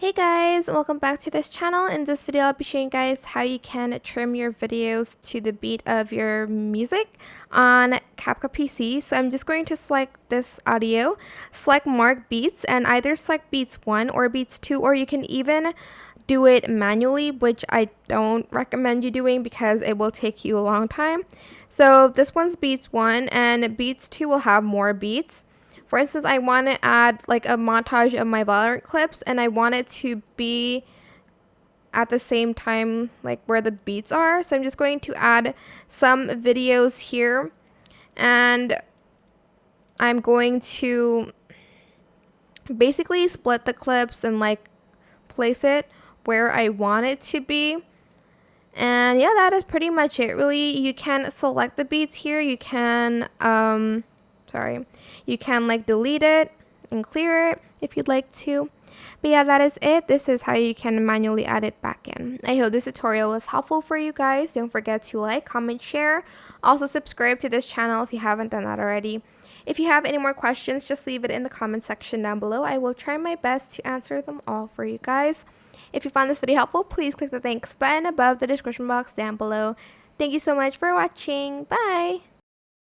Hey guys, welcome back to this channel. In this video, I'll be showing you guys how you can trim your videos to the beat of your music on CapCut PC. So I'm just going to select this audio, select Mark Beats, and either select Beats 1 or Beats 2, or you can even do it manually, which I don't recommend you doing because it will take you a long time. So this one's Beats 1 and Beats 2 will have more beats. For instance, I want to add like a montage of my Valorant clips, and I want it to be at the same time like where the beats are. So I'm just going to add some videos here, and I'm going to basically split the clips and like place it where I want it to be. And yeah, that is pretty much it. Really, you can select the beats here. You can you can like delete it and clear it if you'd like to. But yeah, that is it. This is how you can manually add it back in. I hope this tutorial was helpful for you guys. Don't forget to like, comment, share. Also subscribe to this channel if you haven't done that already. If you have any more questions, just leave it in the comment section down below. I will try my best to answer them all for you guys. If you found this video helpful, please click the thanks button above the description box down below. Thank you so much for watching. Bye!